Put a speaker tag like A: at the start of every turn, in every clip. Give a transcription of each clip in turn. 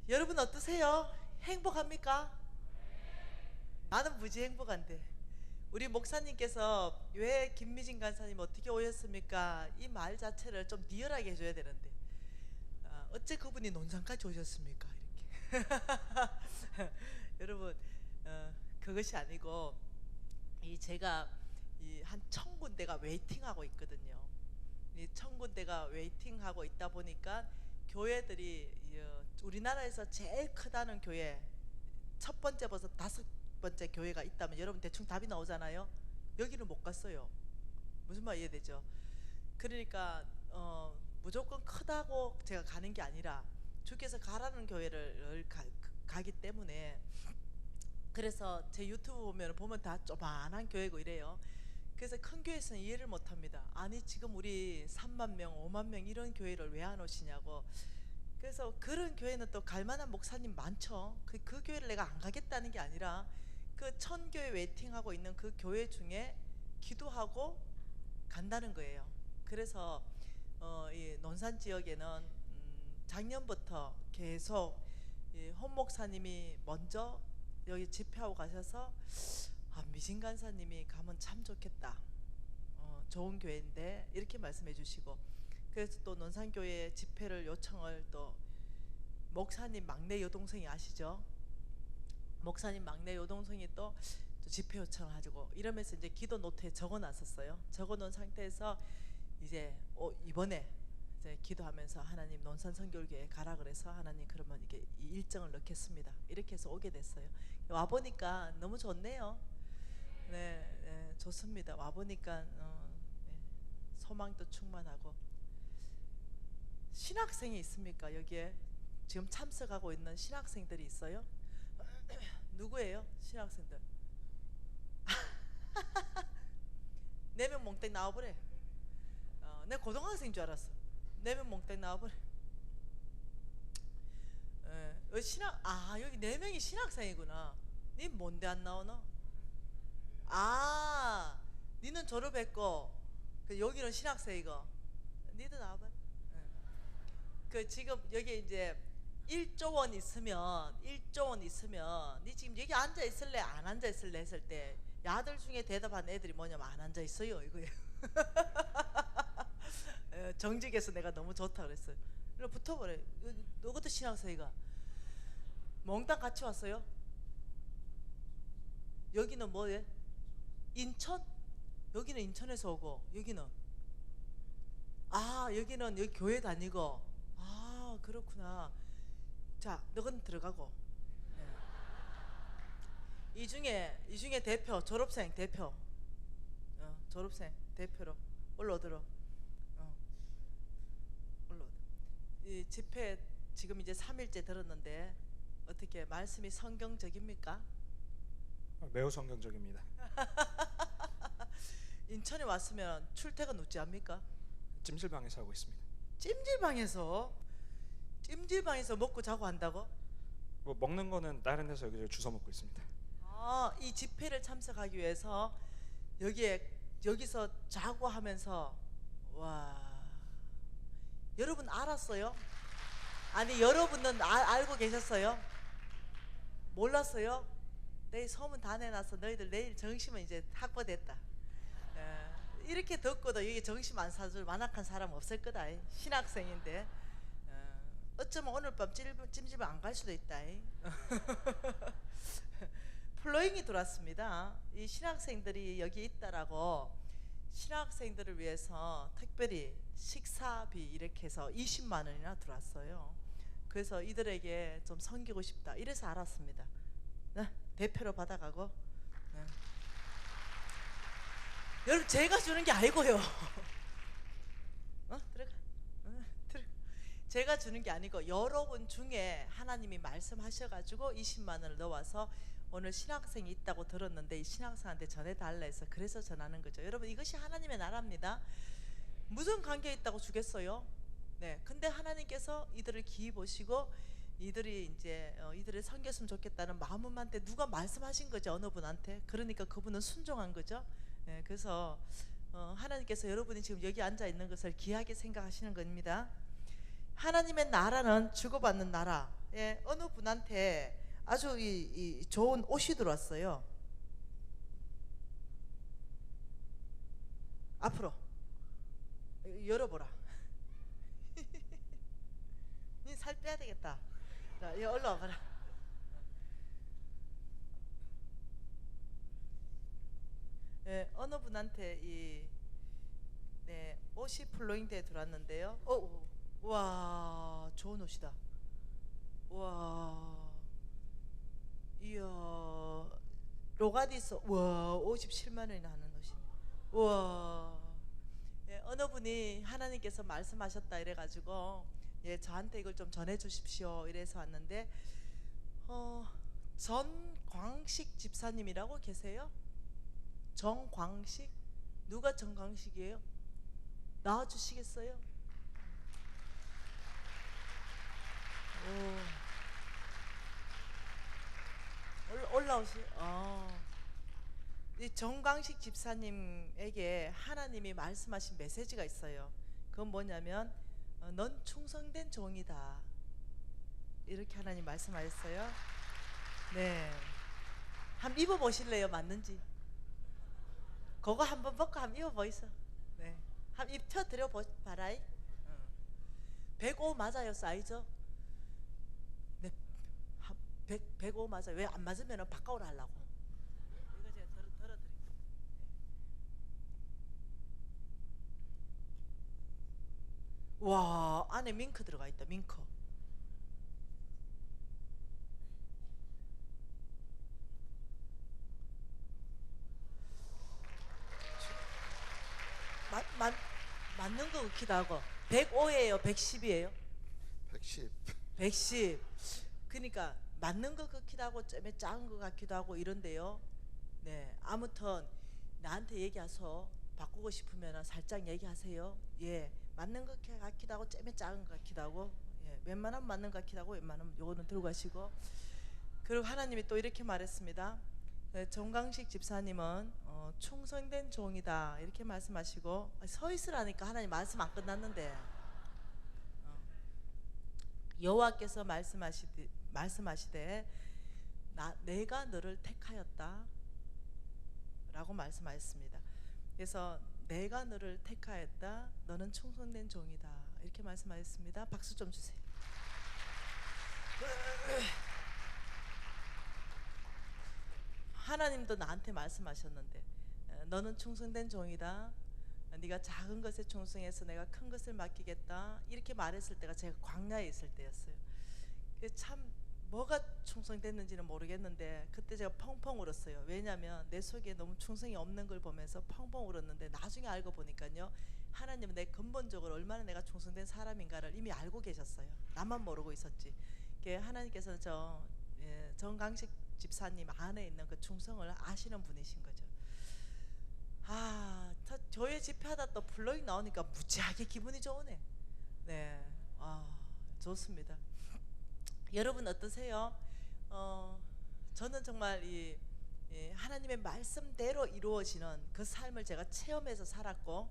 A: 여러분 어떠세요? 행복합니까? 나는 무지 행복한데. 우리 목사님께서 왜 김미진 간사님 어떻게 오셨습니까? 이 말 자체를 좀 리얼하게 해줘야 되는데 어째 그분이 논산까지 오셨습니까? 이렇게 여러분 그것이 아니고 제가 한 1000군데가 웨이팅하고 있거든요. 이 1000군데가 웨이팅하고 있다 보니까 교회들이 우리나라에서 제일 크다는 교회 첫 번째부터 다섯 번째 교회가 있다면 여러분 대충 답이 나오잖아요. 여기를 못 갔어요. 무슨 말 이해되죠? 그러니까 무조건 크다고 제가 가는 게 아니라 주께서 가라는 교회를 가기 때문에, 그래서 제 유튜브 보면 다 조만한 교회고 이래요. 그래서 큰 교회에서는 이해를 못합니다. 아니 지금 우리 3만 명 5만 명 이런 교회를 왜 안 오시냐고. 그래서 그런 교회는 또 갈만한 목사님 많죠. 그 교회를 내가 안 가겠다는 게 아니라 그 1000교회 웨이팅하고 있는 그 교회 중에 기도하고 간다는 거예요. 그래서 이 논산 지역에는 작년부터 계속 홍 목사님이 먼저 여기 집회하고 가셔서 미진 간사님이 가면 참 좋겠다, 좋은 교회인데 이렇게 말씀해 주시고, 그래서 또 논산교회 집회를 요청을 또 목사님 막내 여동생이 아시죠? 목사님 막내 여동생이 또 집회 요청을 하고 이러면서 이제 기도 노트에 적어 놨었어요. 적어 놓은 상태에서 이제 이번에 이제 기도하면서 하나님 논산 선교교회 가라 그래서 하나님 그러면 이게 이 일정을 넣겠습니다. 이렇게 해서 오게 됐어요. 와 보니까 너무 좋네요. 네, 네 좋습니다. 와 보니까 네, 소망도 충만하고. 신학생이 있습니까? 여기에 지금 참석하고 있는 신학생들이 있어요? 누구예요? 신학생들 4명 몽땅 나와버려. 내 고등학생인 줄 알았어. 4명 몽땅 나와버려. 여기 4명이 신학생이구나. 니 뭔데 안 나오나? 니는 졸업했고 여기는 신학생이고. 니도 나와봐. 지금 여기 이제 1조 원 있으면 니 지금 여기 앉아 있을래 안 앉아 있을래 했을 때 야들 중에 대답한 애들이 뭐냐면 안 앉아 있어요 이거예요. 정직해서 내가 너무 좋다 그랬어요. 그래 붙어버려. 너것도 신학생이가 몽땅 같이 왔어요. 여기는 뭐예? 인천? 여기는 인천에서 오고 여기는 여기는 여기 교회 다니고. 그렇구나. 자, 너건 들어가고. 이 중에 대표 졸업생 대표 졸업생 대표로 올라오도록. 올라오도록. 이 집회 지금 이제 3일째 들었는데 어떻게 말씀이 성경적입니까?
B: 매우 성경적입니다.
A: 인천에 왔으면 출퇴근 어찌 합니까?
B: 찜질방에서 하고 있습니다.
A: 찜질방에서 먹고 자고 한다고?
B: 뭐 먹는 거는 다른 데서 여기저기 주워 먹고 있습니다.
A: 이 집회를 참석하기 위해서 여기서 자고 하면서. 와, 여러분 알았어요? 아니 여러분은 알고 계셨어요? 몰랐어요? 내일 소문 다 내놨어. 너희들 내일 정시면 이제 확보됐다. 이렇게 덥고도 여기 정시 안 사줄 만악한 사람 없을 거다. 신학생인데 어쩌면 오늘 밤 찜질방 안 갈 수도 있다. 플로잉이 들어왔습니다. 이 신학생들이 여기 있다라고 신학생들을 위해서 특별히 식사비 이렇게 해서 20만 원이나 들어왔어요. 그래서 이들에게 좀 섬기고 싶다 이래서 알았습니다. 대표로 받아가고. 여러분 제가 주는 게 아니고요. 들어가. 제가 주는 게 아니고 여러분 중에 하나님이 말씀하셔가지고 20만 원을 넣어서 오늘 신학생이 있다고 들었는데 이 신학생한테 전해달라 해서 그래서 전하는 거죠. 여러분 이것이 하나님의 나라입니다. 무슨 관계 있다고 주겠어요? 네, 근데 하나님께서 이들을 기이 보시고 이들이 이제 이들을 섬겼으면 좋겠다는 마음한테 누가 말씀하신 거죠. 어느 분한테. 그러니까 그분은 순종한 거죠. 네, 그래서 하나님께서 여러분이 지금 여기 앉아 있는 것을 귀하게 생각하시는 겁니다. 하나님의 나라는 주고받는 나라, 예, 어느 분한테 아주 이 좋은 옷이 들어왔어요. 앞으로 열어보라. 니 살 빼야 되겠다. 자, 이 올라와봐라. 예, 어느 분한테 네, 옷이 플로잉대에 들어왔는데요. 와, 좋은 옷이다. 와, 이야, 로가디서, 와, 57만 원이나 하는 옷이. 와, 예, 어느 분이 하나님께서 말씀하셨다 이래가지고, 예, 저한테 이걸 좀 전해주십시오 이래서 왔는데, 전광식 집사님이라고 계세요? 정광식? 누가 정광식이에요? 나와주시겠어요? 올라오시. 이 정광식 집사님에게 하나님이 말씀하신 메시지가 있어요. 그건 뭐냐면 넌 충성된 종이다. 이렇게 하나님 말씀하셨어요. 네, 한번 입어보실래요? 맞는지. 그거 한번 벗고 한번 입어보이소. 네, 한번 입혀드려 봐라이. 105 맞아요, 사이즈? 네, 105 맞아요. 왜 안 맞으면 바꿔오라 하려고. 이거 제가 덜어드릴게요. 와, 안에 밍크 들어가 있다. 밍크. 맞 맞는 거 같기도 하고. 105예요, 110이에요?
C: 110.
A: 110. 그러니까 맞는 것 같기도 하고 좀 작은 것 같기도 하고 이런데요. 네, 아무튼 나한테 얘기하소. 바꾸고 싶으면 살짝 얘기하세요. 예, 맞는 것 같기도 하고 좀 작은 것 같기도 하고, 예, 웬만하면 맞는 것 같기도 하고 웬만하면 요거는 들고 가시고. 그리고 하나님이 또 이렇게 말했습니다. 정강식 집사님은 충성된 종이다 이렇게 말씀하시고, 서 있으라니까. 하나님 말씀 안 끝났는데. 여호와께서 말씀하시되 내가 너를 택하였다 라고 말씀하셨습니다. 그래서 내가 너를 택하였다, 너는 충성된 종이다 이렇게 말씀하셨습니다. 박수 좀 주세요. 하나님도 나한테 말씀하셨는데 너는 충성된 종이다, 네가 작은 것에 충성해서 내가 큰 것을 맡기겠다 이렇게 말했을 때가 제가 광야에 있을 때였어요. 참 뭐가 충성됐는지는 모르겠는데 그때 제가 펑펑 울었어요. 왜냐하면 내 속에 너무 충성이 없는 걸 보면서 펑펑 울었는데, 나중에 알고 보니까요, 하나님은 내 근본적으로 얼마나 내가 충성된 사람인가를 이미 알고 계셨어요. 나만 모르고 있었지. 하나님께서는 정강식 집사님 안에 있는 그 충성을 아시는 분이신 거죠. 교회 집회하다 또 플로잉 나오니까 무지하게 기분이 좋으네. 네, 좋습니다. 여러분 어떠세요? 저는 정말 하나님의 말씀대로 이루어지는 그 삶을 제가 체험해서 살았고,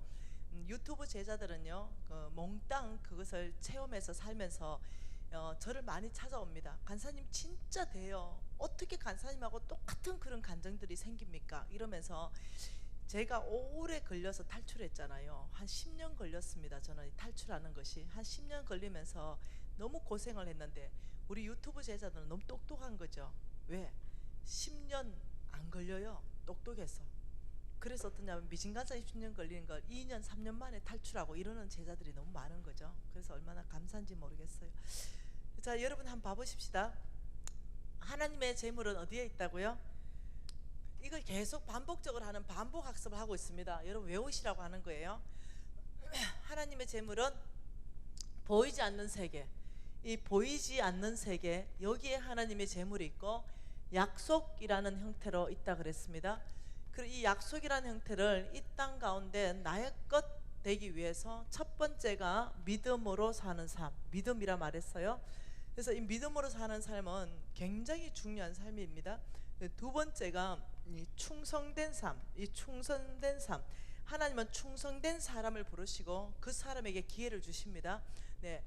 A: 유튜브 제자들은요, 몽땅 그것을 체험해서 살면서 저를 많이 찾아옵니다. 간사님 진짜 돼요. 어떻게 간사님하고 똑같은 그런 감정들이 생깁니까? 이러면서 제가 오래 걸려서 탈출했잖아요. 한 10년 걸렸습니다. 저는 탈출하는 것이 한 10년 걸리면서 너무 고생을 했는데, 우리 유튜브 제자들은 너무 똑똑한 거죠. 왜? 10년 안 걸려요. 똑똑해서. 그래서 어떠냐면 미진간사님 10년 걸리는 걸 2년 3년 만에 탈출하고 이러는 제자들이 너무 많은 거죠. 그래서 얼마나 감사한지 모르겠어요. 자, 여러분 한번 봐보십시다. 하나님의 재물은 어디에 있다고요? 이걸 계속 반복적으로 하는 반복 학습을 하고 있습니다. 여러분 외우시라고 하는 거예요. 하나님의 재물은 보이지 않는 세계, 이 보이지 않는 세계, 여기에 하나님의 재물이 있고 약속이라는 형태로 있다 그랬습니다. 그리고 이 약속이라는 형태를 이 땅 가운데 나의 것 되기 위해서 첫 번째가 믿음으로 사는 삶, 믿음이라 말했어요. 그래서 이 믿음으로 사는 삶은 굉장히 중요한 삶입니다. 두 번째가 이 충성된 삶, 이 충성된 삶. 하나님은 충성된 사람을 부르시고 그 사람에게 기회를 주십니다. 네,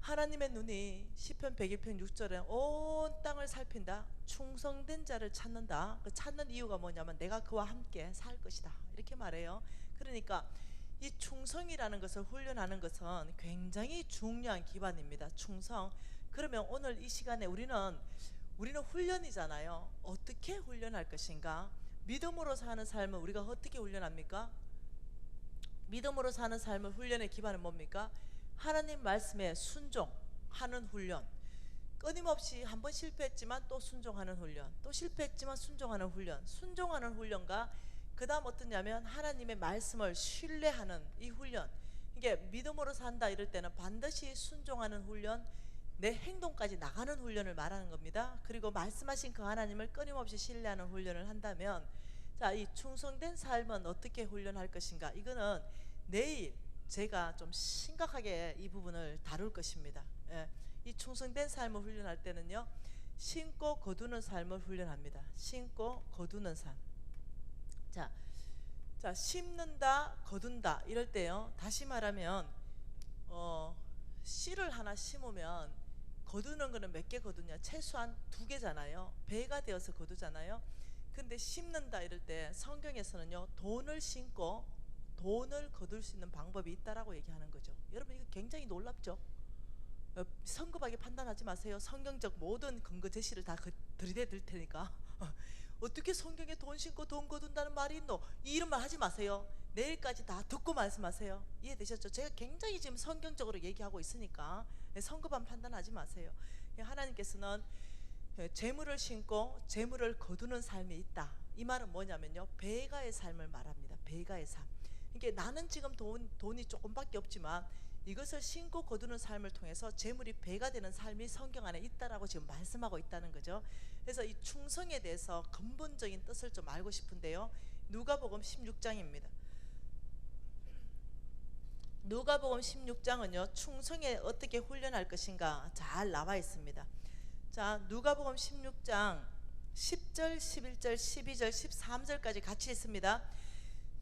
A: 하나님의 눈이 시편 101편 6절에 온 땅을 살핀다. 충성된 자를 찾는다. 그 찾는 이유가 뭐냐면 내가 그와 함께 살 것이다. 이렇게 말해요. 그러니까 이 충성이라는 것을 훈련하는 것은 굉장히 중요한 기반입니다. 충성. 그러면 오늘 이 시간에 우리는 훈련이잖아요. 어떻게 훈련할 것인가? 믿음으로 사는 삶을 우리가 어떻게 훈련합니까? 믿음으로 사는 삶을 훈련의 기반은 뭡니까? 하나님 말씀에 순종하는 훈련. 끊임없이 한번 실패했지만 또 순종하는 훈련, 또 실패했지만 순종하는 훈련, 순종하는 훈련과 그 다음 어떠냐면 하나님의 말씀을 신뢰하는 이 훈련. 이게 믿음으로 산다 이럴 때는 반드시 순종하는 훈련, 내 행동까지 나가는 훈련을 말하는 겁니다. 그리고 말씀하신 그 하나님을 끊임없이 신뢰하는 훈련을 한다면, 자, 이 충성된 삶은 어떻게 훈련할 것인가? 이거는 내일 제가 좀 심각하게 이 부분을 다룰 것입니다. 예. 이 충성된 삶을 훈련할 때는요, 심고 거두는 삶을 훈련합니다. 심고 거두는 삶. 자, 심는다, 거둔다 이럴 때요, 다시 말하면 씨를 하나 심으면 거두는 거는 몇 개 거두냐? 최소한 2개잖아요. 배가 되어서 거두잖아요. 근데 심는다 이럴 때 성경에서는요, 돈을 심고 돈을 거둘 수 있는 방법이 있다라고 얘기하는 거죠. 여러분, 이거 굉장히 놀랍죠? 성급하게 판단하지 마세요. 성경적 모든 근거 제시를 다 들이대 들 테니까. 어떻게 성경에 돈 심고 돈 거둔다는 말이 있노? 이런 말 하지 마세요. 내일까지 다 듣고 말씀하세요. 이해되셨죠? 제가 굉장히 지금 성경적으로 얘기하고 있으니까 성급한 판단하지 마세요. 하나님께서는 재물을 심고 재물을 거두는 삶이 있다. 이 말은 뭐냐면요, 배가의 삶을 말합니다. 배가의 삶. 이게 나는 지금 돈이 조금밖에 없지만 이것을 심고 거두는 삶을 통해서 재물이 배가 되는 삶이 성경 안에 있다라고 지금 말씀하고 있다는 거죠. 그래서 이 충성에 대해서 근본적인 뜻을 좀 알고 싶은데요, 누가복음 16장입니다. 누가복음 16장은요, 충성에 어떻게 훈련할 것인가 잘 나와 있습니다. 자, 누가복음 16장 10절, 11절, 12절, 13절까지 같이 있습니다.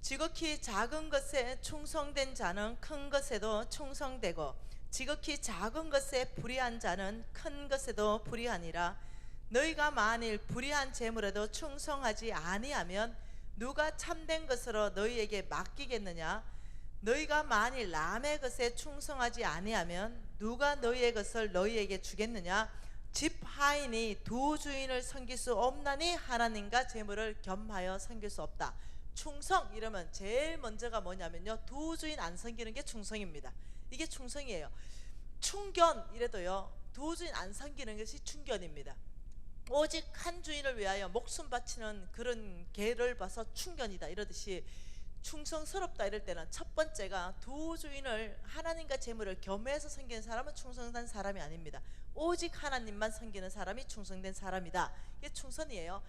A: 지극히 작은 것에 충성된 자는 큰 것에도 충성되고 지극히 작은 것에 불의한 자는 큰 것에도 불의하니라. 너희가 만일 불의한 재물에도 충성하지 아니하면 누가 참된 것으로 너희에게 맡기겠느냐? 너희가 만일 남의 것에 충성하지 아니하면 누가 너희의 것을 너희에게 주겠느냐? 집 하인이 두 주인을 섬길 수 없나니 하나님과 재물을 겸하여 섬길 수 없다. 충성 이러면 제일 먼저가 뭐냐면요, 두 주인 안 섬기는 게 충성입니다. 이게 충성이에요. 충견 이래도요, 두 주인 안 섬기는 것이 충견입니다. 오직 한 주인을 위하여 목숨 바치는 그런 개를 봐서 충견이다 이러듯이, 충성스럽다 이럴 때는 첫 번째가 두 주인을, 하나님과 재물을 겸해서 섬기는 사람은 충성된 사람이 아닙니다. 오직 하나님만 섬기는 사람이 충성된 사람이다. 이게 충성이에요.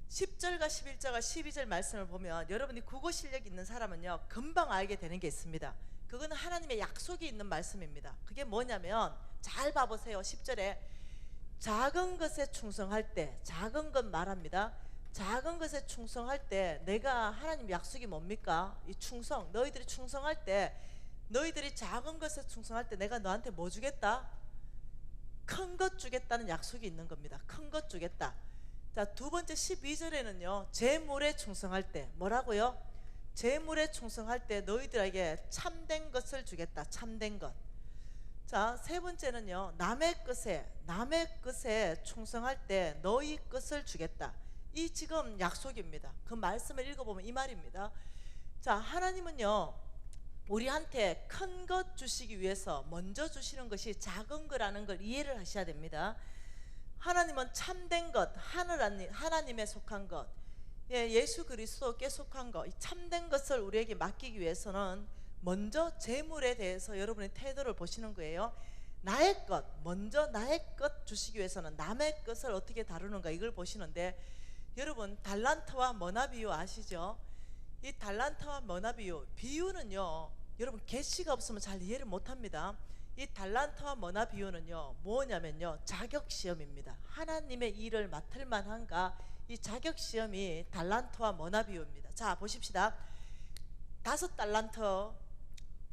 A: 10절과 11절과 12절 말씀을 보면 여러분이 국어 실력 있는 사람은요, 금방 알게 되는 게 있습니다. 그거는 하나님의 약속이 있는 말씀입니다. 그게 뭐냐면, 잘 봐보세요. 10절에 작은 것에 충성할 때, 작은 것 말합니다. 작은 것에 충성할 때 내가, 하나님 약속이 뭡니까? 이 충성, 너희들이 충성할 때, 너희들이 작은 것에 충성할 때 내가 너한테 뭐 주겠다? 큰 것 주겠다는 약속이 있는 겁니다. 큰 것 주겠다. 자, 두 번째 12절에는요, 재물에 충성할 때 뭐라고요? 재물에 충성할 때 너희들에게 참된 것을 주겠다. 참된 것. 자, 세 번째는요, 남의 것에 충성할 때 너희 것을 주겠다. 이 지금 약속입니다. 그 말씀을 읽어보면 이 말입니다. 자, 하나님은요, 우리한테 큰 것 주시기 위해서 먼저 주시는 것이 작은 거라는 걸 이해를 하셔야 됩니다. 하나님은 참된 것, 하나님에 속한 것, 예수 그리스도께 속한 것, 이 참된 것을 우리에게 맡기기 위해서는 먼저 재물에 대해서 여러분의 태도를 보시는 거예요. 나의 것, 먼저 나의 것 주시기 위해서는 남의 것을 어떻게 다루는가, 이걸 보시는데, 여러분 달란트와 머나 비유 아시죠? 이 달란트와 머나 비유는요, 여러분 계시가 없으면 잘 이해를 못합니다. 이 달란트와 머나 비유는요, 뭐냐면요, 자격시험입니다. 하나님의 일을 맡을 만한가, 이 자격시험이 달란트와 머나 비유입니다. 자, 보십시다. 5달란트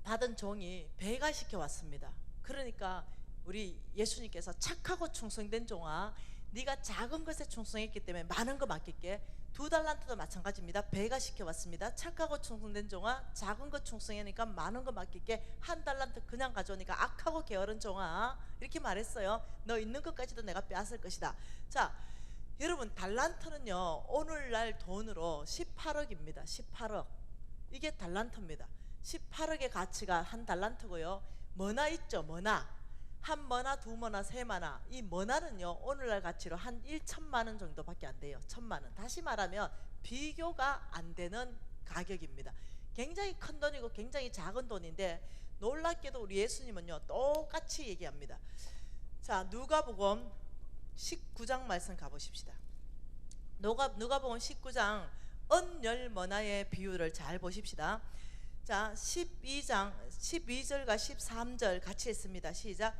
A: 받은 종이 배가시켜 왔습니다. 그러니까 우리 예수님께서 착하고 충성된 종아, 네가 작은 것에 충성했기 때문에 많은 거 맡길게. 2달란트도 마찬가지입니다. 배가 시켜왔습니다. 착하고 충성된 종아, 작은 것 충성하니까 많은 거 맡길게. 1달란트 그냥 가져오니까 악하고 게으른 종아, 이렇게 말했어요. 너 있는 것까지도 내가 빼앗을 것이다. 자, 여러분, 달란트는요 오늘날 돈으로 18억입니다 18억. 이게 달란트입니다. 18억의 가치가 한 달란트고요. 머나 있죠, 머나. 한 머나, 두 머나, 세 머나. 이 머나는요 오늘날 가치로 한 1천만 원 정도밖에 안 돼요. 1천만 원. 다시 말하면 비교가 안 되는 가격입니다. 굉장히 큰 돈이고 굉장히 작은 돈인데, 놀랍게도 우리 예수님은요 똑같이 얘기합니다. 자, 누가복음 19장 말씀 가보십시다. 누가복음 19장 은열머나의 비유를 잘 보십시다. 자, 12장 12절과 13절 같이 했습니다. 시작.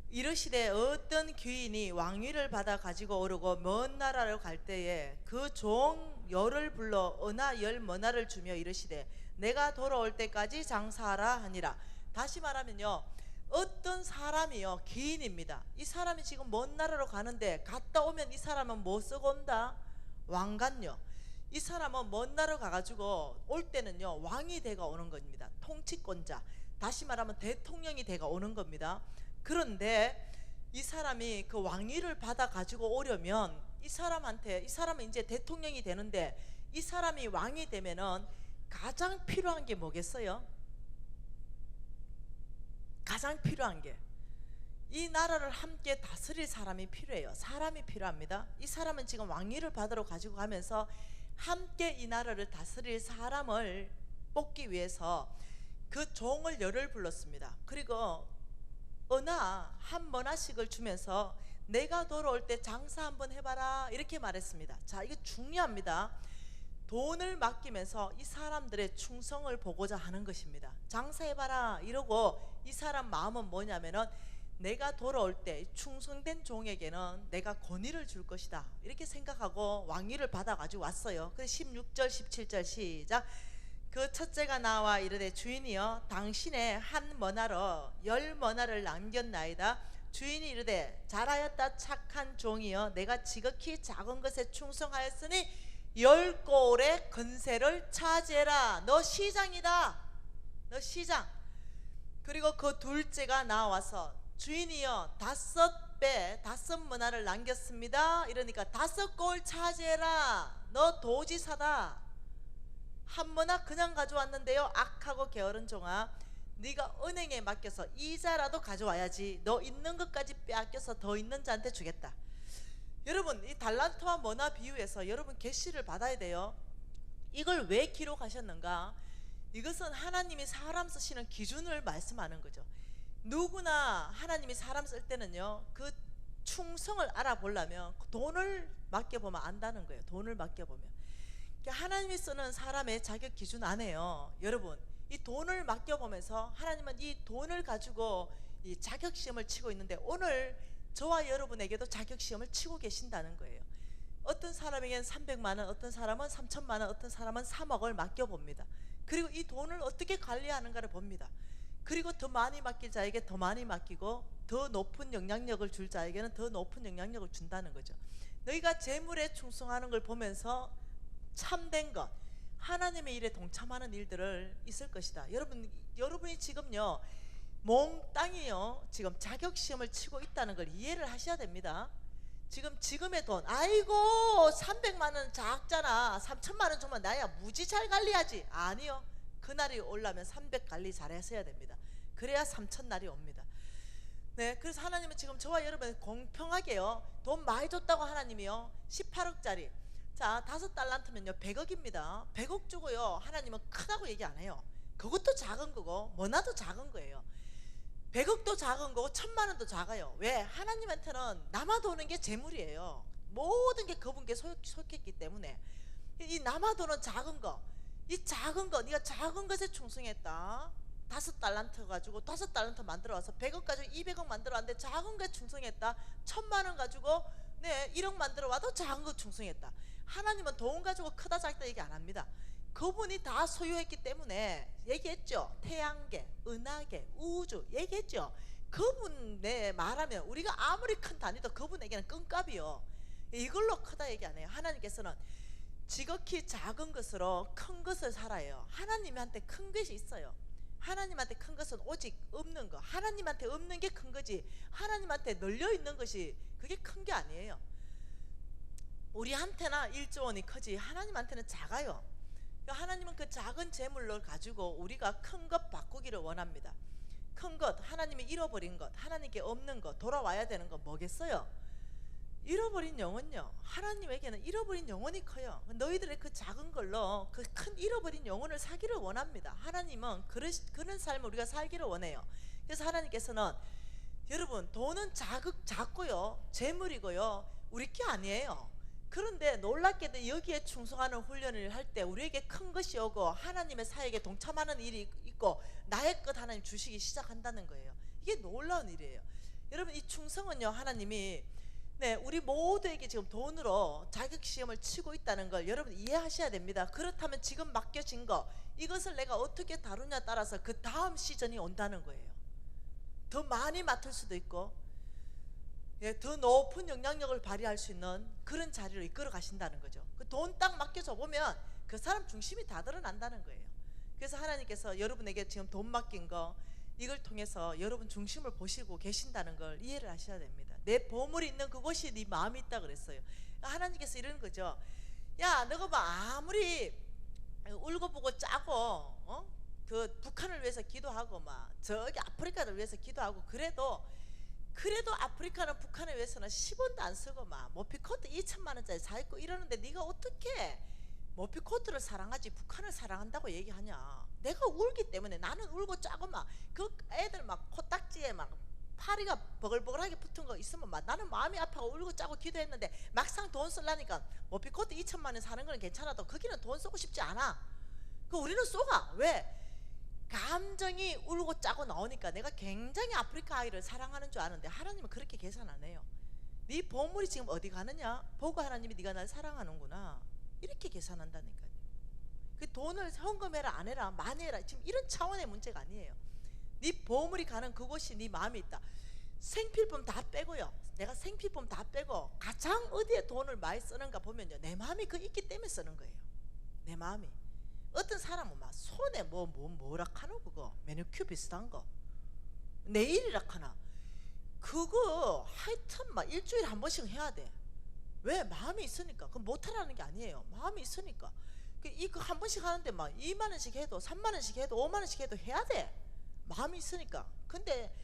A: 이르시되 어떤 귀인이 왕위를 받아 가지고 오르고 먼 나라로 갈 때에 그 종 열을 불러 은하 열 머나를 주며 이르시되 내가 돌아올 때까지 장사하라 하니라. 다시 말하면요, 어떤 사람이요 귀인입니다. 이 사람이 지금 먼 나라로 가는데 갔다 오면 이 사람은 뭐 쓰고 온다? 왕관요. 이 사람은 먼 나라로 가가지고 올 때는요 왕이 돼가 오는 겁니다. 통치권자, 다시 말하면 대통령이 돼가 오는 겁니다. 그런데 이 사람이 그 왕위를 받아 가지고 오려면 이 사람은 이제 대통령이 되는데, 이 사람이 왕이 되면은 가장 필요한 게 뭐겠어요? 가장 필요한 게 이 나라를 함께 다스릴 사람이 필요해요. 사람이 필요합니다. 이 사람은 지금 왕위를 받으러 가지고 가면서 함께 이 나라를 다스릴 사람을 뽑기 위해서 그 종을 열을 불렀습니다. 그리고 은하 한 머나씩을 주면서 내가 돌아올 때 장사 한번 해봐라, 이렇게 말했습니다. 자, 이게 중요합니다. 돈을 맡기면서 이 사람들의 충성을 보고자 하는 것입니다. 장사해봐라 이러고, 이 사람 마음은 뭐냐면은 내가 돌아올 때 충성된 종에게는 내가 권위를 줄 것이다, 이렇게 생각하고 왕위를 받아 가지고 왔어요. 그래서 16절 17절 시작. 그 첫째가 나와 이르되 주인이여 당신의 한 머나로 열 머나를 남겼나이다. 주인이 이르되 잘하였다 착한 종이여, 내가 지극히 작은 것에 충성하였으니 10골의 근세를 차지해라. 너 시장이다, 너 시장. 그리고 그 둘째가 나와서 주인이여 5배 5머나를 남겼습니다. 이러니까 5골 차지해라. 너 도지사다. 한 머나 그냥 가져왔는데요, 악하고 게으른 종아, 네가 은행에 맡겨서 이자라도 가져와야지. 너 있는 것까지 빼앗겨서 더 있는 자한테 주겠다. 여러분, 이 달란트와 머나 비유에서 여러분 계시를 받아야 돼요. 이걸 왜 기록하셨는가? 이것은 하나님이 사람 쓰시는 기준을 말씀하는 거죠. 누구나 하나님이 사람 쓸 때는요 그 충성을 알아보려면 돈을 맡겨보면 안다는 거예요. 돈을 맡겨보면. 하나님이 쓰는 사람의 자격 기준 안에요, 여러분, 이 돈을 맡겨보면서 하나님은 이 돈을 가지고 이 자격시험을 치고 있는데, 오늘 저와 여러분에게도 자격시험을 치고 계신다는 거예요. 어떤 사람에게는 300만 원, 어떤 사람은 3천만 원, 어떤 사람은 3억을 맡겨봅니다. 그리고 이 돈을 어떻게 관리하는가를 봅니다. 그리고 더 많이 맡길 자에게 더 많이 맡기고, 더 높은 영향력을 줄 자에게는 더 높은 영향력을 준다는 거죠. 너희가 재물에 충성하는 걸 보면서 참된 것, 하나님의 일에 동참하는 일들을 있을 것이다. 여러분이 지금요 몽땅이요 지금 자격시험을 치고 있다는 걸 이해를 하셔야 됩니다. 지금의 돈, 아이고 300만 원 작잖아, 3천만 원 주면 나야 무지 잘 관리하지. 아니요, 그날이 오려면 300 관리 잘하셔야 됩니다. 그래야 3천 날이 옵니다. 네, 그래서 하나님은 지금 저와 여러분 공평하게요 돈 많이 줬다고 하나님이요 18억짜리, 자 5달란트면요 100억입니다 100억 주고요 하나님은 크다고 얘기 안 해요. 그것도 작은 거고 뭐나도 작은 거예요. 100억도 작은 거고 1000만 원도 작아요. 왜? 하나님한테는 남아도는 게 재물이에요. 모든 게 그분께 속했기 때문에 이 남아도는 작은 거, 이 작은 거, 네가 작은 것에 충성했다. 5달란트 가지고 5달란트 만들어 와서 100억 가지고 200억 만들어 왔는데 작은 거에 충성했다. 1000만 원 가지고 1억 만들어 와도 작은 거 충성했다. 하나님은 돈 가지고 크다 작다 얘기 안 합니다. 그분이 다 소유했기 때문에 얘기했죠. 태양계, 은하계, 우주 얘기했죠. 그분에 말하면 우리가 아무리 큰 단위도 그분에게는 껌값이요. 이걸로 크다 얘기 안 해요. 하나님께서는 지극히 작은 것으로 큰 것을 살아요. 하나님한테 큰 것이 있어요. 하나님한테 큰 것은 오직 없는 거. 하나님한테 없는 게 큰 거지, 하나님한테 널려 있는 것이 그게 큰 게 아니에요. 우리한테나 1조 원이 크지 하나님한테는 작아요. 그러니까 하나님은 그 작은 재물을 가지고 우리가 큰 것 바꾸기를 원합니다. 큰 것, 하나님이 잃어버린 것, 하나님께 없는 것, 돌아와야 되는 거 뭐겠어요? 잃어버린 영혼요. 하나님에게는 잃어버린 영혼이 커요. 너희들의 그 작은 걸로 그 큰 잃어버린 영혼을 사기를 원합니다. 하나님은 그런 삶을 우리가 살기를 원해요. 그래서 하나님께서는 여러분, 돈은 작고요, 재물이고요, 우리 게 아니에요. 그런데 놀랍게도 여기에 충성하는 훈련을 할 때 우리에게 큰 것이 오고 하나님의 사역에 동참하는 일이 있고 나의 것 하나님 주시기 시작한다는 거예요. 이게 놀라운 일이에요. 여러분, 이 충성은요, 하나님이 우리 모두에게 지금 돈으로 자격시험을 치고 있다는 걸 여러분 이해하셔야 됩니다. 그렇다면 지금 맡겨진 거, 이것을 내가 어떻게 다루냐에 따라서 그 다음 시즌이 온다는 거예요. 더 많이 맡을 수도 있고, 더 높은 영향력을 발휘할 수 있는 그런 자리로 이끌어 가신다는 거죠. 그 돈 딱 맡겨줘 보면 그 사람 중심이 다 드러난다는 거예요. 그래서 하나님께서 여러분에게 지금 돈 맡긴 거, 이걸 통해서 여러분 중심을 보시고 계신다는 걸 이해를 하셔야 됩니다. 내 보물이 있는 그곳이 네 마음이 있다 그랬어요. 하나님께서 이러는 거죠. 야, 너가 뭐 아무리 울고보고 짜고 그 북한을 위해서 기도하고 막 저기 아프리카를 위해서 기도하고 그래도 아프리카는 북한을 위해서는 10원도 안 쓰고 막 모피코트 2천만 원짜리 사 입고 이러는데 네가 어떻게 모피코트를 사랑하지 북한을 사랑한다고 얘기하냐. 내가 울기 때문에 나는 울고 짜고 막 그 애들 막 코딱지에 막 파리가 버글버글하게 붙은 거 있으면 막 나는 마음이 아파서 울고 짜고 기도했는데 막상 돈 쓰려니까 모피코트 2천만 원 사는 건 괜찮아도 거기는 돈 쓰고 싶지 않아. 그 우리는 쏘가. 왜? 감정이 울고 짜고 나오니까 내가 굉장히 아프리카 아이를 사랑하는 줄 아는데 하나님은 그렇게 계산 안 해요. 네 보물이 지금 어디 가느냐 보고 하나님이 네가 날 사랑하는구나 이렇게 계산한다니까요. 그 돈을 헌금해라 안 해라 많이 해라 지금 이런 차원의 문제가 아니에요. 네 보물이 가는 그곳이 네 마음이 있다. 생필품 다 빼고요, 내가 생필품 다 빼고 가장 어디에 돈을 많이 쓰는가 보면요, 내 마음이 그 있기 때문에 쓰는 거예요. 내 마음이. 어떤 사람은 막 손에 뭐라 카노 그거 매니큐어 비슷한 거 네일이라 카나 그거 하여튼 막 일주일에 한 번씩 해야 돼. 왜? 마음이 있으니까. 그건 못하라는 게 아니에요. 마음이 있으니까. 이거 한 번씩 하는데 막 2만 원씩 해도 3만 원씩 해도 5만 원씩 해도 해야 돼. 마음이 있으니까. 근데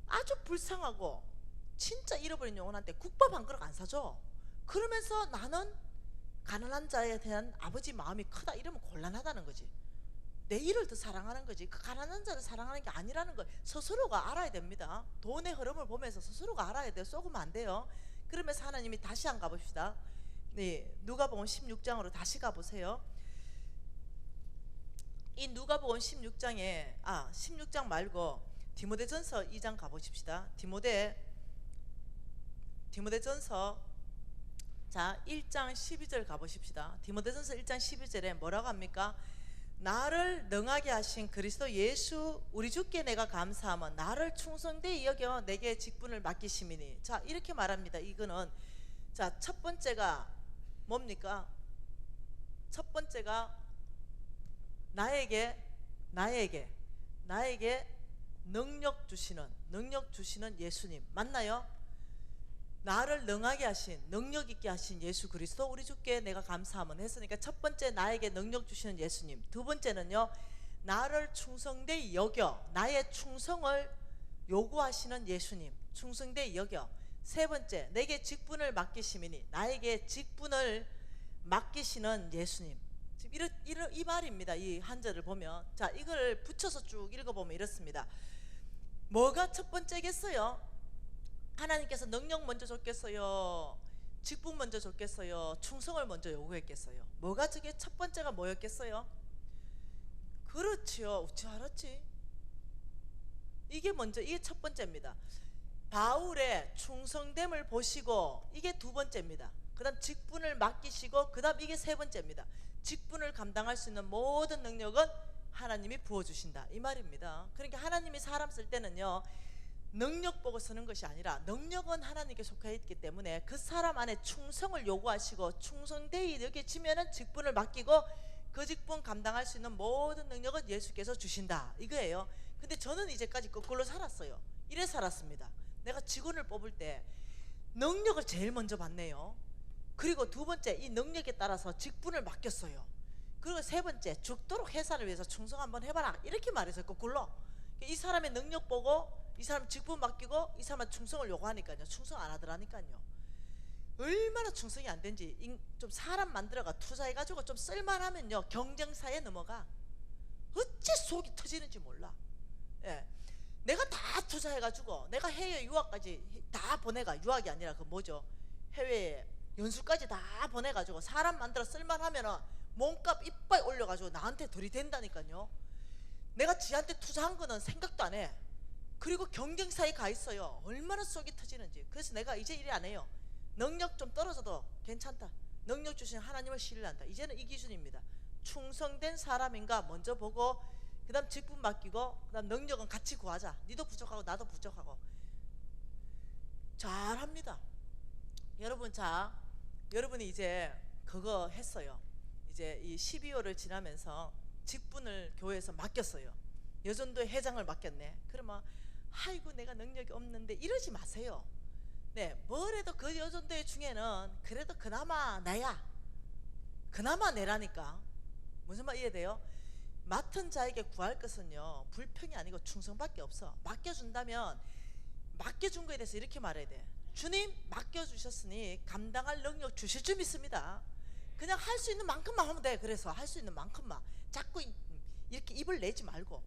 A: 아주 불쌍하고 진짜 잃어버린 영혼한테 국밥 한 그릇 안 사줘. 그러면서 나는 가난한 자에 대한 아버지 마음이 크다 이러면 곤란하다는 거지. 내 일을 더 사랑하는 거지. 그 가난한 자를 사랑하는 게 아니라는 걸 스스로가 알아야 됩니다. 돈의 흐름을 보면서 스스로가 알아야 돼요. 속으면 안 돼요. 그러면서 하나님이 다시 한 가봅시다. 누가복음 16장으로 다시 가보세요. 이 누가복음 16장에 16장 말고 디모데전서 2장 가보십시다. 디모데전서 1장 12절 가보십시다. 디모데전서 1장 12절에 뭐라고 합니까? 나를 능하게 하신 그리스도 예수 우리 주께 내가 감사하면 나를 충성되이 여겨 내게 직분을 맡기심이니. 자, 이렇게 말합니다. 이거는 첫 번째가 뭡니까? 첫 번째가 나에게 능력 주시는 예수님 맞나요? 나를 능하게 하신, 능력 있게 하신 예수 그리스도 우리 주께 내가 감사하면 했으니까 첫 번째 나에게 능력 주시는 예수님. 두 번째는요, 나를 충성되이 여겨 나의 충성을 요구하시는 예수님, 충성되이 여겨. 세 번째, 내게 직분을 맡기심이니 나에게 직분을 맡기시는 예수님. 지금 이 말입니다. 이 한 절을 보면. 자, 이걸 붙여서 쭉 읽어보면 이렇습니다. 뭐가 첫 번째겠어요? 하나님께서 능력 먼저 줬겠어요? 직분 먼저 줬겠어요? 충성을 먼저 요구했겠어요? 뭐가 저게 첫 번째가 뭐였겠어요? 그렇지요. 어찌 알았지? 이게 첫 번째입니다. 바울의 충성됨을 보시고 이게 두 번째입니다. 그 다음 직분을 맡기시고 그 다음 이게 세 번째입니다. 직분을 감당할 수 있는 모든 능력은 하나님이 부어주신다 이 말입니다. 그러니까 하나님이 사람 쓸 때는요, 능력 보고 쓰는 것이 아니라 능력은 하나님께 속해 있기 때문에 그 사람 안에 충성을 요구하시고 충성되이 여겨지면은 직분을 맡기고 그 직분 감당할 수 있는 모든 능력은 예수께서 주신다 이거예요. 근데 저는 이제까지 거꾸로 살았어요. 이래 살았습니다. 내가 직원을 뽑을 때 능력을 제일 먼저 받네요. 그리고 두 번째 이 능력에 따라서 직분을 맡겼어요. 그리고 세 번째 죽도록 회사를 위해서 충성 한번 해봐라 이렇게 말해서 거꾸로 이 사람의 능력 보고 이 사람 직분 맡기고 이 사람은 충성을 요구하니까요. 충성 안 하더라니까요. 얼마나 충성이 안 된지 좀 사람 만들어가 투자해가지고 좀 쓸만하면요 경쟁사에 넘어가. 어째 속이 터지는지 몰라. 예. 내가 다 투자해가지고 내가 해외 유학까지 다 보내가 유학이 아니라 그 뭐죠 해외 연수까지 다 보내가지고 사람 만들어 쓸만하면은 몸값 이빨 올려가지고 나한테 들이댄다니까요. 내가 지한테 투자한 거는 생각도 안 해. 그리고 경쟁사에 가 있어요. 얼마나 속이 터지는지. 그래서 내가 이제 이래 안 해요. 능력 좀 떨어져도 괜찮다. 능력 주신 하나님을 신뢰한다. 이제는 이 기준입니다. 충성된 사람인가 먼저 보고 그 다음 직분 맡기고 그 다음 능력은 같이 구하자. 니도 부족하고 나도 부족하고. 잘합니다. 여러분, 자, 여러분이 이제 그거 했어요. 이제 이 12월을 지나면서 직분을 교회에서 맡겼어요. 여전도의 회장을 맡겼네. 그러면 아이고 내가 능력이 없는데 이러지 마세요. 네, 뭐래도 그 여전도의 중에는 그래도 그나마 나야. 그나마 내라니까. 무슨 말 이해돼요? 맡은 자에게 구할 것은요 불평이 아니고 충성밖에 없어. 맡겨준다면 맡겨준 거에 대해서 이렇게 말해야 돼. 주님 맡겨주셨으니 감당할 능력 주실 줄 믿습니다. 그냥 할 수 있는 만큼만 하면 돼. 그래서 할 수 있는 만큼만 자꾸 이렇게 입을 내지 말고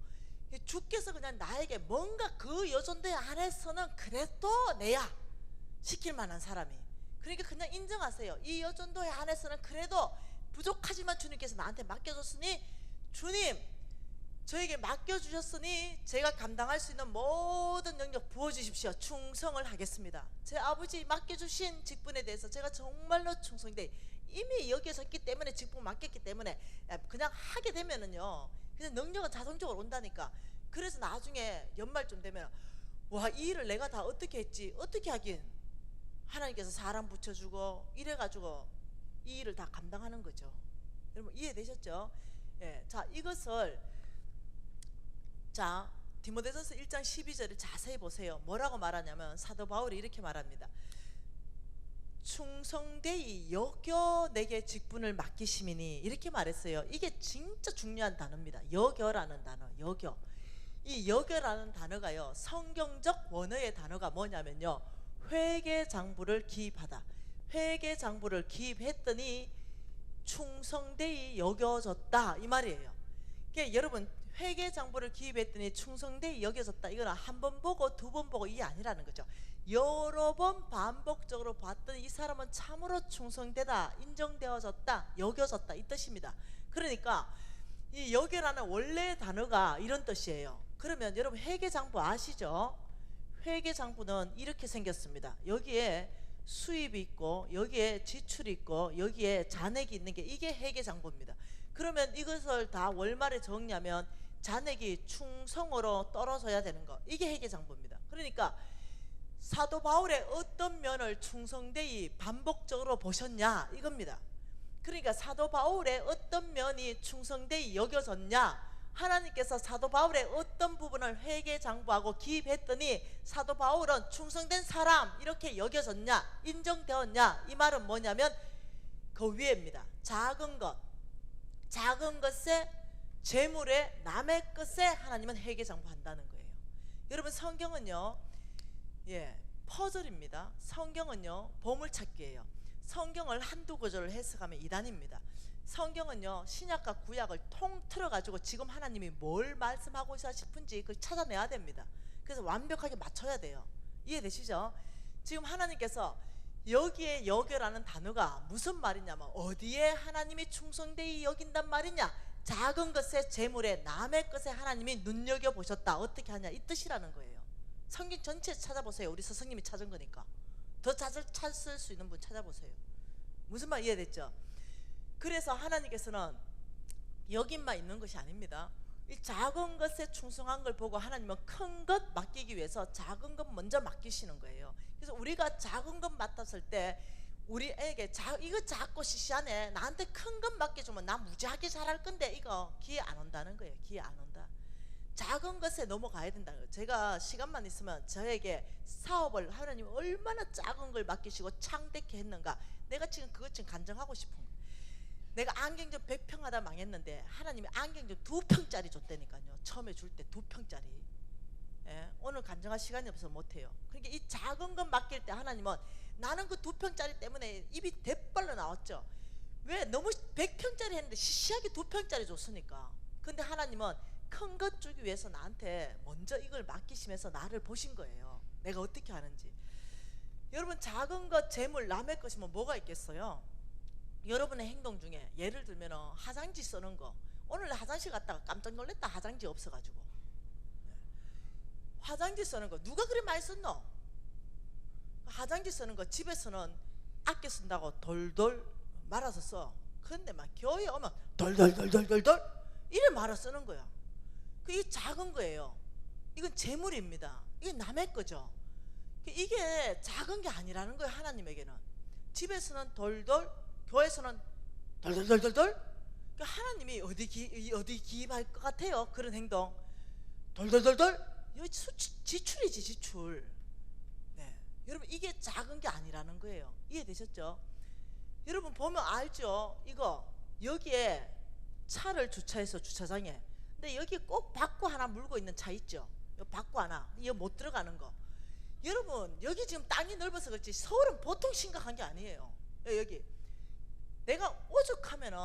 A: 주께서 그냥 나에게 뭔가 그 여전도의 안에서는 그래도 내야 시킬 만한 사람이. 그러니까 그냥 인정하세요. 이 여전도의 안에서는 그래도 부족하지만 주님께서 나한테 맡겨줬으니 주님 저에게 맡겨주셨으니 제가 감당할 수 있는 모든 능력 부어주십시오. 충성을 하겠습니다. 제 아버지 맡겨주신 직분에 대해서 제가 정말로 충성돼 이미 여기서있기 때문에 직분 맡겼기 때문에 그냥 하게 되면은요 그냥 능력은 자동적으로 온다니까. 그래서 나중에 연말쯤 되면 와 이 일을 내가 다 어떻게 했지. 어떻게 하긴 하나님께서 사람 붙여주고 이래가지고 이 일을 다 감당하는 거죠. 여러분 이해되셨죠? 예, 자 이것을 자 디모데전서 1장 12절을 자세히 보세요. 뭐라고 말하냐면 사도 바울이 이렇게 말합니다. 충성되이 여겨 내게 직분을 맡기심이니 이렇게 말했어요. 이게 진짜 중요한 단어입니다. 여겨라는 단어. 여겨. 이 여겨라는 단어가요 성경적 원어의 단어가 뭐냐면요 회계장부를 기입하다. 회계장부를 기입했더니 충성되이 여겨졌다 이 말이에요. 그러니까 여러분 회계장부를 기입했더니 충성되이 여겨졌다 이거는 한 번 보고 두 번 보고 이게 아니라는 거죠. 여러 번 반복적으로 봤더니 이 사람은 참으로 충성되다 인정되어졌다 여겨졌다 이 뜻입니다. 그러니까 이 여겨라는 원래 단어가 이런 뜻이에요. 그러면 여러분 회계장부 아시죠? 회계장부는 이렇게 생겼습니다. 여기에 수입이 있고 여기에 지출이 있고 여기에 잔액이 있는 게 이게 회계장부입니다. 그러면 이것을 다 월말에 정리하면 잔액이 충성으로 떨어져야 되는 거 이게 회계장부입니다. 그러니까 사도 바울의 어떤 면을 충성되이 반복적으로 보셨냐 이겁니다. 그러니까 사도 바울의 어떤 면이 충성되이 여겨졌냐 하나님께서 사도 바울의 어떤 부분을 회계장부하고 기입했더니 사도 바울은 충성된 사람 이렇게 여겨졌냐 인정되었냐 이 말은 뭐냐면 그 위에입니다. 작은 것에 재물에 남의 것에 하나님은 회계장부한다는 거예요. 여러분 성경은요 퍼즐입니다. 성경은요 보물찾기예요. 성경을 한두 구절을 해석하면 이단입니다. 성경은요 신약과 구약을 통틀어 가지고 지금 하나님이 뭘 말씀하고 있어 싶은지 그걸 찾아내야 됩니다. 그래서 완벽하게 맞춰야 돼요. 이해되시죠? 지금 하나님께서 여기에 여겨라는 단어가 무슨 말이냐면 어디에 하나님이 충성되이 여긴단 말이냐 작은 것에 재물에 남의 것에 하나님이 눈여겨보셨다 어떻게 하냐 이 뜻이라는 거예요. 성경 전체 찾아보세요. 우리 스승님이 찾은 거니까 더 잘 찾을 수 있는 분 찾아보세요. 무슨 말 이해됐죠? 그래서 하나님께서는 여긴만 있는 것이 아닙니다. 이 작은 것에 충성한 걸 보고 하나님은 큰 것 맡기기 위해서 작은 것 먼저 맡기시는 거예요. 그래서 우리가 작은 것 맡았을 때 우리에게 이거 작고 시시하네, 나한테 큰 것 맡겨주면 나 무지하게 잘할 건데, 이거 기회 안 온다는 거예요. 기회 안 온다. 작은 것에 넘어가야 된다는 거예요. 제가 시간만 있으면 저에게 사업을 하나님 얼마나 작은 걸 맡기시고 창대케 했는가, 내가 지금 그것 좀 간증하고 싶은 거예요. 내가 안경점 100평 하다 망했는데 하나님이 안경점 2평짜리 줬다니까요. 처음에 줄 때 2평짜리. 예, 오늘 간증할 시간이 없어서 못해요. 그러니까 이 작은 것 맡길 때 하나님은, 나는 그 2평짜리 때문에 입이 대빨로 나왔죠. 왜? 너무 100평짜리 했는데 시시하게 2평짜리 줬으니까. 근데 하나님은 큰 것 주기 위해서 나한테 먼저 이걸 맡기시면서 나를 보신 거예요. 내가 어떻게 하는지. 여러분, 작은 것 재물 남의 것이면 뭐가 있겠어요? 여러분의 행동 중에 예를 들면 화장지 쓰는 거, 오늘 화장실 갔다가 깜짝 놀랐다. 화장지 없어가지고. 화장지 쓰는 거 누가 그리 많이 썼노? 화장지 쓰는 거 집에서는 아껴 쓴다고 돌돌 말아서 써. 근데 막 교회 오면 돌돌돌돌돌돌 이래 말아 쓰는 거야. 이 작은 거예요. 이건 재물입니다. 이게 남의 거죠. 이게 작은 게 아니라는 거예요. 하나님에게는 집에서는 돌돌, 교회에서는 돌돌돌돌돌. 하나님이 어디 기입할 것 같아요? 그런 행동. 돌돌돌돌. 이거 지출이지, 지출. 네, 여러분, 이게 작은 게 아니라는 거예요. 이해되셨죠? 여러분 보면 알죠? 이거 여기에 차를 주차해서 주차장에, 근데 여기 꼭 바꾸 하나 물고 있는 차 있죠? 바꾸 하나, 이거 못 들어가는 거. 여러분, 여기 지금 땅이 넓어서 그렇지 서울은 보통 심각한 게 아니에요. 여기 내가 오죽하면은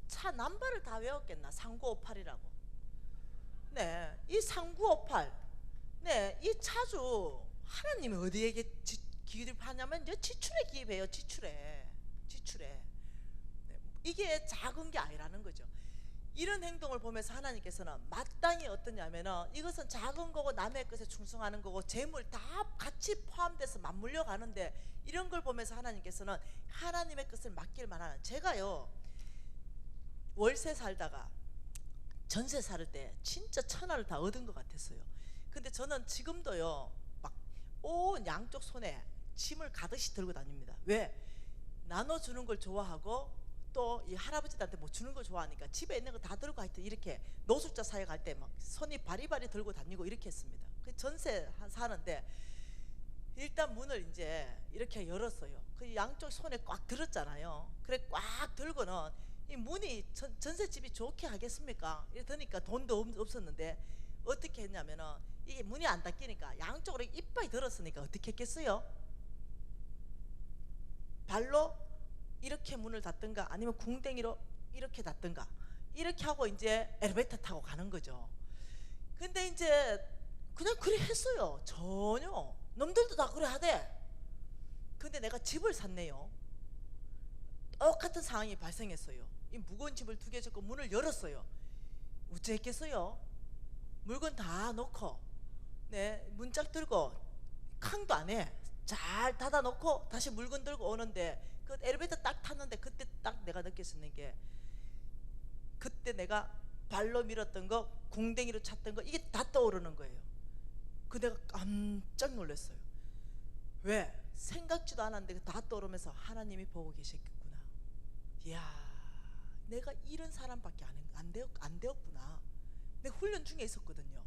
A: 차 남바를 다 외웠겠나? 3958이라고. 네, 이 3958, 네, 이 차주 하나님이 어디에게 기입하냐면 이제 지출에 기입해요. 지출에. 네, 이게 작은 게 아니라는 거죠. 이런 행동을 보면서 하나님께서는 마땅히 어떠냐면은, 이것은 작은 거고 남의 것에 충성하는 거고 재물 다 같이 포함돼서 맞물려 가는데, 이런 걸 보면서 하나님께서는 하나님의 것을 맡길 만한, 제가요 월세 살다가 전세 살 때 진짜 천하를 다 얻은 것 같았어요. 근데 저는 지금도요 막 온 양쪽 손에 짐을 가득히 들고 다닙니다. 왜? 나눠주는 걸 좋아하고 또 이 할아버지들한테 못 주는 걸 좋아하니까 집에 있는 거 다 들고 하여튼 이렇게 노숙자 사회 갈 때 막 손이 바리바리 들고 다니고 이렇게 했습니다. 그 전세 사는데 일단 문을 이제 이렇게 열었어요. 그 양쪽 손에 꽉 들었잖아요. 그래 꽉 들고는 이 문이 전셋집이 좋게 하겠습니까? 이러니까 돈도 없었는데 어떻게 했냐면은, 이게 문이 안 닫히니까 양쪽으로 이빨이 들었으니까 어떻게 했겠어요? 발로 이렇게 문을 닫든가 아니면 궁뎅이로 이렇게 닫든가 이렇게 하고 이제 엘리베이터 타고 가는 거죠. 근데 이제 그냥 그래 했어요. 전혀. 놈들도 다 그래 하대. 근데 내가 집을 샀네요. 똑같은 상황이 발생했어요. 이 무거운 집을 2개 줬고 문을 열었어요. 어찌했겠어요? 물건 다 넣고, 네, 문짝 들고 캉도 안 해. 잘 닫아 놓고 다시 물건 들고 오는데, 그 엘리베이터 딱 탔는데 그때 딱 내가 느꼈었는 게, 그때 내가 발로 밀었던 거, 궁뎅이로 찼던 거, 이게 다 떠오르는 거예요. 그 내가 깜짝 놀랐어요. 왜? 생각지도 않았는데 다 떠오르면서 하나님이 보고 계셨겠구나. 이야, 내가 이런 사람밖에 안 되었구나. 내가 훈련 중에 있었거든요.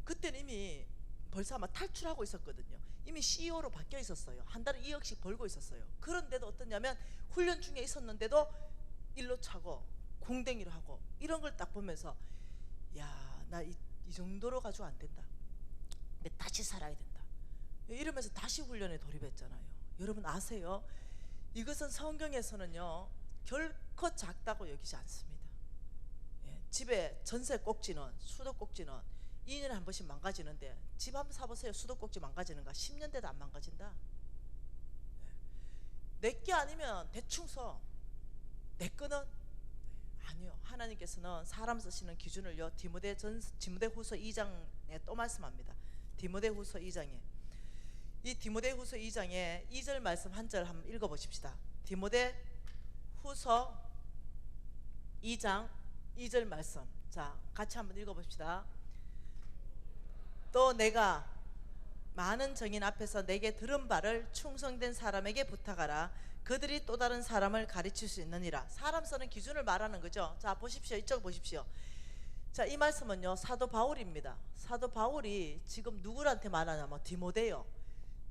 A: 그때는 이미 벌써 아마 탈출하고 있었거든요. 이미 CEO로 바뀌어 있었어요. 한 달에 2억씩 벌고 있었어요. 그런데도 어떠냐면 훈련 중에 있었는데도 일로 차고 궁뎅이로 하고 이런 걸 딱 보면서, 야, 나 이 정도로 가지고 안 된다. 근데 다시 살아야 된다. 이러면서 다시 훈련에 돌입했잖아요. 여러분 아세요? 이것은 성경에서는요 결코 작다고 여기지 않습니다. 예, 집에 전세 꼭지는, 수도 꼭지는 2년에 한 번씩 망가지는데, 집 한번 사보세요. 수도 꼭지 망가지는가? 10년 돼도 안 망가진다. 예. 내게 아니면 대충 써. 내 거는 아니요. 하나님께서는 사람 쓰시는 기준을요 디모데후서 2장에 또 말씀합니다. 디모데후서 2장에, 이 디모데후서 2장에 2절 말씀 한 절 한번 읽어보십시다. 디모데후서 2장 2절 말씀 자, 같이 한번 읽어봅시다. 또 내가 많은 정인 앞에서 내게 들은 바를 충성된 사람에게 부탁하라. 그들이 또 다른 사람을 가르칠 수 있느니라. 사람 쓰는 기준을 말하는 거죠. 자, 보십시오. 이쪽 보십시오. 자, 이 말씀은요, 사도 바울입니다. 사도 바울이 지금 누구한테 말하냐면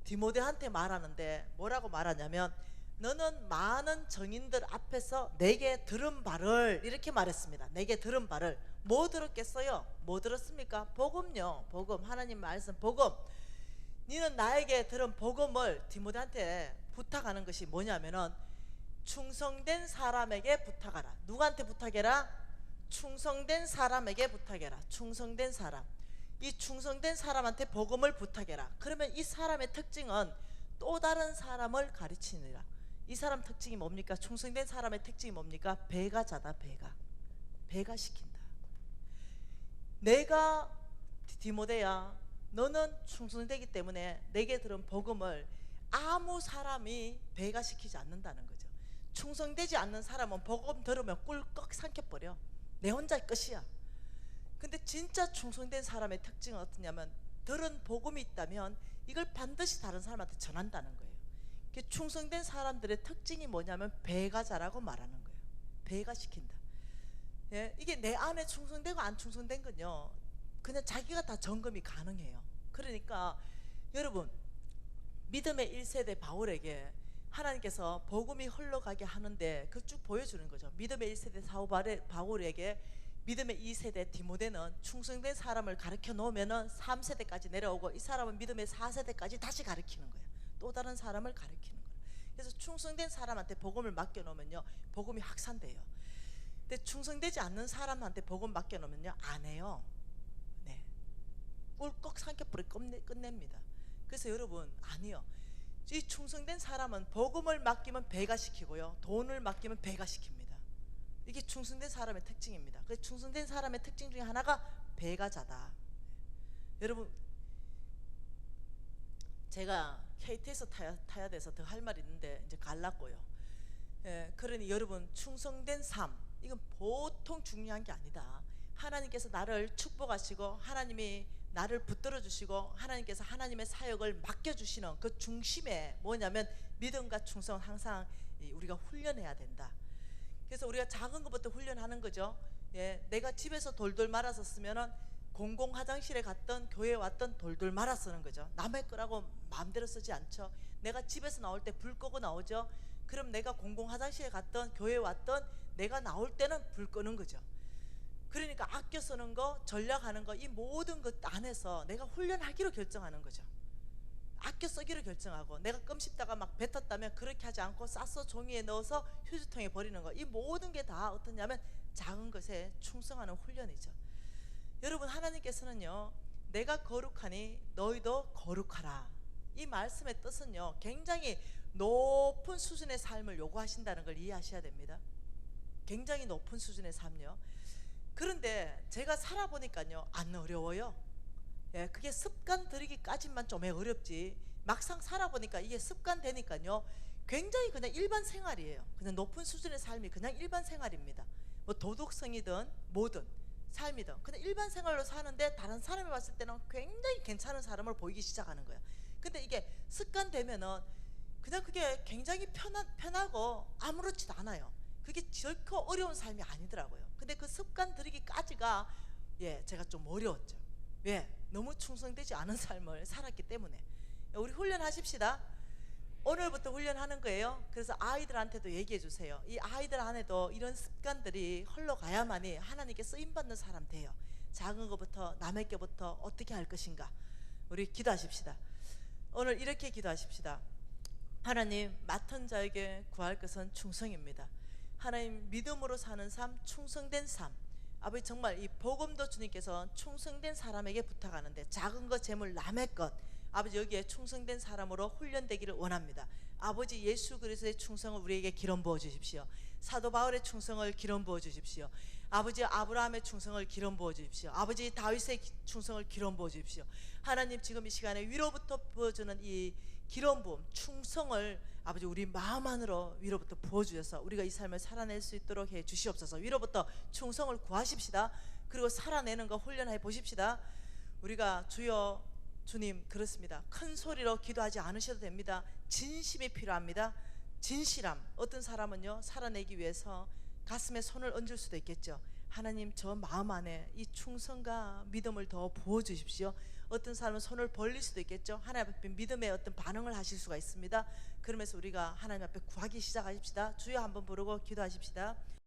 A: 디모데한테 말하는데 뭐라고 말하냐면, 너는 많은 정인들 앞에서 내게 들은 바를, 이렇게 말했습니다. 내게 들은 바를. 뭐 들었겠어요? 뭐 들었습니까? 복음요. 복음. 하나님 말씀 복음. 너는 나에게 들은 복음을 디모데한테 부탁하는 것이 뭐냐면은, 충성된 사람에게 부탁하라. 누구한테 부탁해라? 충성된 사람에게 부탁해라. 충성된 사람. 이 충성된 사람한테 복음을 부탁해라. 그러면 이 사람의 특징은 또 다른 사람을 가르치느라. 이 사람 특징이 뭡니까? 충성된 사람의 특징이 뭡니까? 배가자다. 배가 시킨다. 내가 디모데야, 너는 충성되기 때문에 내게 들은 복음을 아무 사람이 배가 시키지 않는다는 거죠. 충성되지 않는 사람은 복음 들으면 꿀꺽 삼켜버려. 내 혼자 끝이야. 근데 진짜 충성된 사람의 특징은 어떠냐면, 들은 복음이 있다면 이걸 반드시 다른 사람한테 전한다는 거예요. 충성된 사람들의 특징이 뭐냐면 배가자라고 말하는 거예요. 배가 시킨다. 예, 이게 내 안에 충성되고 안 충성된 건요, 그냥 자기가 다 점검이 가능해요. 그러니까 여러분, 믿음의 1세대 바울에게 하나님께서 복음이 흘러가게 하는데 그 쭉 보여주는 거죠. 믿음의 1세대 사도 바울에게 믿음의 2세대 디모데는 충성된 사람을 가르쳐 놓으면은 3세대까지 내려오고, 이 사람은 믿음의 4세대까지 다시 가르치는 거예요. 또 다른 사람을 가르치는 거예요. 그래서 충성된 사람한테 복음을 맡겨 놓으면요, 복음이 확산돼요. 근데 충성되지 않는 사람한테 복음 맡겨 놓으면요, 안 해요. 네, 꿀꺽 삼켜버려 끝냅니다. 그래서 여러분, 아니요, 이 충성된 사람은 복음을 맡기면 배가 시키고요, 돈을 맡기면 배가 시킵니다. 이게 충성된 사람의 특징입니다. 그 충성된 사람의 특징 중에 하나가 배가자다. 여러분, 제가 KTX 타야 돼서 더 할 말이 있는데 이제 갈랐고요. 예, 그러니 여러분, 충성된 삶, 이건 보통 중요한 게 아니다. 하나님께서 나를 축복하시고 하나님이 나를 붙들어 주시고 하나님께서 하나님의 사역을 맡겨주시는 그 중심에 뭐냐면, 믿음과 충성 항상 우리가 훈련해야 된다. 그래서 우리가 작은 것부터 훈련하는 거죠. 예, 내가 집에서 돌돌 말아서 쓰면은 공공 화장실에 갔던 교회에 왔던 돌돌 말아 쓰는 거죠. 남의 거라고 마음대로 쓰지 않죠. 내가 집에서 나올 때 불 끄고 나오죠. 그럼 내가 공공 화장실에 갔던 교회에 왔던 내가 나올 때는 불 끄는 거죠. 그러니까 아껴 쓰는 거, 전략하는 거, 이 모든 것 안에서 내가 훈련하기로 결정하는 거죠. 아껴 쓰기로 결정하고, 내가 껌 씹다가 막 뱉었다면 그렇게 하지 않고 싸서 종이에 넣어서 휴지통에 버리는 거, 이 모든 게 다 어떠냐면 작은 것에 충성하는 훈련이죠. 여러분, 하나님께서는요, 내가 거룩하니 너희도 거룩하라. 이 말씀의 뜻은요, 굉장히 높은 수준의 삶을 요구하신다는 걸 이해하셔야 됩니다. 굉장히 높은 수준의 삶요. 그런데 제가 살아보니까요, 안 어려워요. 예, 그게 습관 들이기까지만 좀 어렵지, 막상 살아보니까 이게 습관 되니까요, 굉장히 그냥 일반 생활이에요. 그냥 높은 수준의 삶이 그냥 일반 생활입니다. 뭐 도덕성이든 뭐든 삶이든 그냥 일반 생활로 사는데, 다른 사람이 봤을 때는 굉장히 괜찮은 사람을 보이기 시작하는 거예요. 근데 이게 습관 되면은 그냥 그게 굉장히 편하고 아무렇지도 않아요. 그게 결코 어려운 삶이 아니더라고요. 근데 그 습관 들이기까지가, 예, 제가 좀 어려웠죠. 왜? 너무 충성되지 않은 삶을 살았기 때문에. 우리 훈련하십시다. 오늘부터 훈련하는 거예요. 그래서 아이들한테도 얘기해 주세요. 이 아이들 안에도 이런 습관들이 흘러가야만이 하나님께 쓰임받는 사람 돼요. 작은 것부터, 남의 것부터 어떻게 할 것인가. 우리 기도하십시다. 오늘 이렇게 기도하십시다. 하나님, 맡은 자에게 구할 것은 충성입니다. 하나님, 믿음으로 사는 삶, 충성된 삶. 아버지, 정말 이 복음도 주님께서 충성된 사람에게 부탁하는데, 작은 것, 재물, 남의 것, 아버지, 여기에 충성된 사람으로 훈련되기를 원합니다. 아버지, 예수 그리스도의 충성을 우리에게 기름 부어 주십시오. 사도 바울의 충성을 기름 부어 주십시오. 아버지, 아브라함의 충성을 기름 부어 주십시오. 아버지, 다윗의 충성을 기름 부어 주십시오. 하나님, 지금 이 시간에 위로부터 부어주는 이 기름 부음, 충성을 아버지 우리 마음 안으로 위로부터 부어주셔서 우리가 이 삶을 살아낼 수 있도록 해 주시옵소서. 위로부터 충성을 구하십시다. 그리고 살아내는 거 훈련해 보십시다. 우리가 주여 주님 그렇습니다. 큰 소리로 기도하지 않으셔도 됩니다. 진심이 필요합니다. 진실함. 어떤 사람은요 살아내기 위해서 가슴에 손을 얹을 수도 있겠죠. 하나님 저 마음 안에 이 충성과 믿음을 더 부어주십시오. 어떤 사람은 손을 벌릴 수도 있겠죠. 하나님 앞에 믿음의 어떤 반응을 하실 수가 있습니다. 그러면서 우리가 하나님 앞에 구하기 시작하십시다. 주여 한번 부르고 기도하십시다.